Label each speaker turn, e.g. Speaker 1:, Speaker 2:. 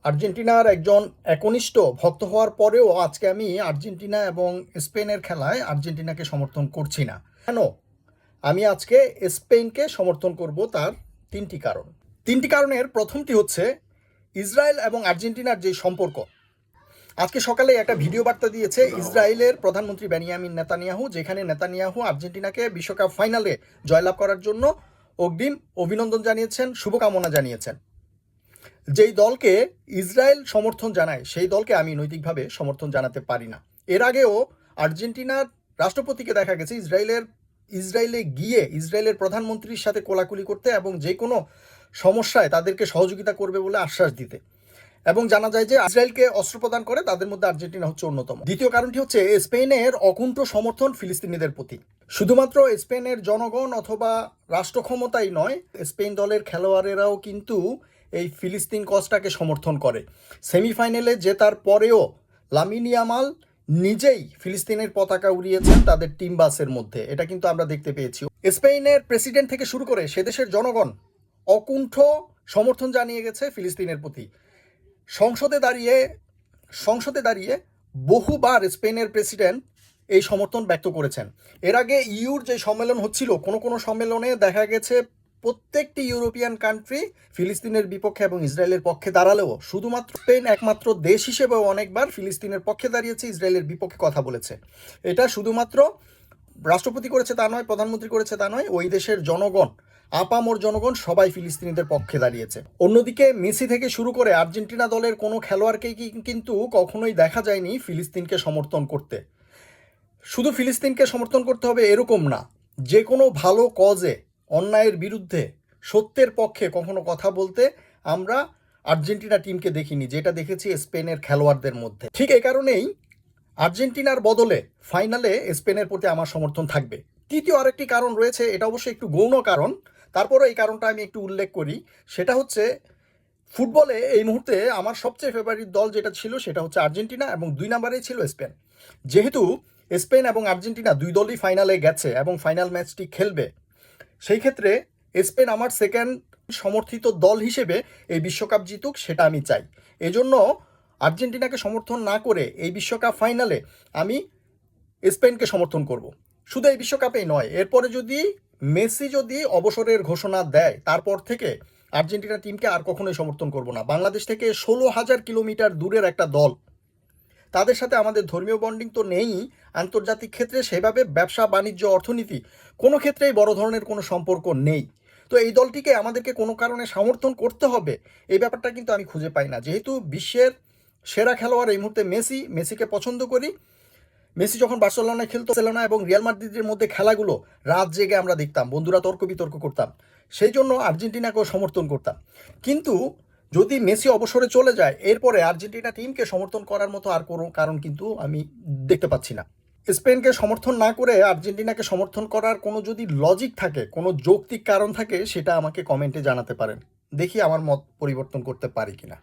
Speaker 1: আর্জেন্টিনার একজন একনিষ্ঠ ভক্ত হওয়ার পরেও আজকে আমি আর্জেন্টিনা এবং স্পেনের খেলায় আর্জেন্টিনাকে সমর্থন করছি না। কেন? আমি আজকে স্পেনকে সমর্থন করব, তার তিনটি কারণ। তিনটি কারণের প্রথমটি হচ্ছে ইসরায়েল এবং আর্জেন্টিনার যে সম্পর্ক। আজকে সকালে একটা ভিডিও বার্তা দিয়েছে ইসরায়েলের প্রধানমন্ত্রী বেনিয়ামিন নেতানিয়াহু, যেখানে নেতানিয়াহু আর্জেন্টিনাকে বিশ্বকাপ ফাইনালে জয়লাভ করার জন্য অগ্রিম অভিনন্দন জানিয়েছেন, শুভকামনা জানিয়েছেন। যেই দলকে ইসরায়েল সমর্থন জানায় সেই দলকে আমি নৈতিকভাবে সমর্থন জানাতে পারি না। এর আগেও আর্জেন্টিনার রাষ্ট্রপতিকে দেখা গেছে ইসরায়েলে গিয়ে ইসরায়েলের প্রধানমন্ত্রীর সাথে কোলাকুলি করতে এবং যে কোনো সমস্যায় তাদেরকে সহযোগিতা করবে বলে আশ্বাস দিতে, এবং জানা যায় যে ইসরায়েলকে অস্ত্র প্রদান করে তাদের মধ্যে আর্জেন্টিনা হচ্ছে অন্যতম। দ্বিতীয় কারণটি হচ্ছে স্পেনের অকুণ্ঠ সমর্থন ফিলিস্তিনিদের প্রতি। শুধুমাত্র স্পেনের জনগণ অথবা রাষ্ট্র ক্ষমতাই নয়, স্পেন দলের খেলোয়াড়েরাও কিন্তু এই ফিলিস্তিন কজটাকে সমর্থন করে। সেমিফাইনালে জেতার পরেও লামিন ইয়ামাল নিজেই ফিলিস্তিনের পতাকা উড়িয়েছেন তাদের টিম বাসের মধ্যে, এটা কিন্তু আমরা দেখতে পেয়েছি। স্পেনের প্রেসিডেন্ট থেকে শুরু করে সে দেশের জনগণ অকুণ্ঠ সমর্থন জানিয়ে গেছে ফিলিস্তিনের প্রতি। সংসদে দাঁড়িয়ে বহুবার স্পেনের প্রেসিডেন্ট এই সমর্থন ব্যক্ত করেছেন। এর আগে ইউর যে সম্মেলন হচ্ছিল, কোনো সম্মেলনে দেখা গেছে প্রত্যেকটি ইউরোপিয়ান কান্ট্রি ফিলিস্তিনের বিপক্ষে এবং ইসরায়েলের পক্ষে দাঁড়ালেও শুধুমাত্র স্পেন একমাত্র দেশ হিসেবেও অনেকবার ফিলিস্তিনের পক্ষে দাঁড়িয়েছে, ইসরায়েলের বিপক্ষে কথা বলেছে। এটা শুধুমাত্র রাষ্ট্রপতি করেছে তা নয়, প্রধানমন্ত্রী করেছে তা নয়, ওই দেশের জনগণ, আপামর জনগণ সবাই ফিলিস্তিনিদের পক্ষে দাঁড়িয়েছে। অন্যদিকে মেসি থেকে শুরু করে আর্জেন্টিনা দলের কোনো খেলোয়াড়কেই কিন্তু কখনোই দেখা যায়নি ফিলিস্তিনকে সমর্থন করতে। শুধু ফিলিস্তিনকে সমর্থন করতে হবে এরকম না, যে কোনো ভালো কজে, অন্যায়ের বিরুদ্ধে, সত্যের পক্ষে কখনো কথা বলতে আমরা আর্জেন্টিনা টিমকে দেখিনি, যেটা দেখেছি স্পেনের খেলোয়াড়দের মধ্যে। ঠিক এই কারণেই আর্জেন্টিনার বদলে ফাইনালে স্পেনের প্রতি আমার সমর্থন থাকবে। তৃতীয় আরেকটি কারণ রয়েছে, এটা অবশ্যই একটু গৌণ কারণ, তারপরে এই কারণটা আমি একটু উল্লেখ করি। সেটা হচ্ছে ফুটবলে এই মুহূর্তে আমার সবচেয়ে ফেভারিট দল যেটা ছিল সেটা হচ্ছে আর্জেন্টিনা, এবং 2 নম্বরেই ছিল স্পেন। যেহেতু স্পেন এবং আর্জেন্টিনা দুই দলই ফাইনালে গেছে এবং ফাইনাল ম্যাচটি খেলবে, সেই ক্ষেত্রে স্পেন আমার সেকেন্ড সমর্থিত দল হিসেবে এই বিশ্বকাপ জিতুক, সেটা আমি চাই। এজন্য আর্জেন্টিনাকে সমর্থন না করে এই বিশ্বকাপ ফাইনালে আমি স্পেনকে সমর্থন করব। শুধু এই বিশ্বকাপেই নয়, এরপরে মেসি যদি অবসরের ঘোষণা দেয়, তারপর থেকে আর্জেন্টিনা টিমকে আর কখনোই সমর্থন করব না। বাংলাদেশ থেকে 16,000 কিলোমিটার দূরের একটা দল, তাদের সাথে আমাদের ধর্মীয় বন্ডিং তো নেই, আন্তর্জাতিক ক্ষেত্রে সেভাবে ব্যবসা বাণিজ্য অর্থনীতি কোনো ক্ষেত্রেই বড় ধরনের কোনো সম্পর্ক নেই। তো এই দলটিকে আমাদেরকে কোনো কারণে সমর্থন করতে হবে, এই ব্যাপারটা কিন্তু আমি খুঁজে পাই না। যেহেতু বিশ্বের সেরা খেলোয়াড় এই মুহূর্তে মেসিকে পছন্দ করি। মেসি যখন বার্সেলোনায় খেলতো, বার্সেলোনা এবং রিয়াল মাদ্রিদের মধ্যে খেলাগুলো রাত জেগে আমরা দেখতাম, বন্ধুরা তর্ক বিতর্ক করতাম, সেই জন্য আর্জেন্টিনাকেও সমর্থন করতাম। কিন্তু যদি মেসি অবসরে চলে যায়, এরপরে আর্জেন্টিনা টিমকে সমর্থন করার মতো আর কোনো কারণ কিন্তু আমি দেখতে পাচ্ছি না। স্পেনকে সমর্থন না করে আর্জেন্টিনাকে সমর্থন করার কোনো যদি লজিক থাকে, কোনো যৌক্তিক কারণ থাকে, সেটা আমাকে কমেন্টে জানাতে পারেন। দেখি আমার মত পরিবর্তন করতে পারি কিনা।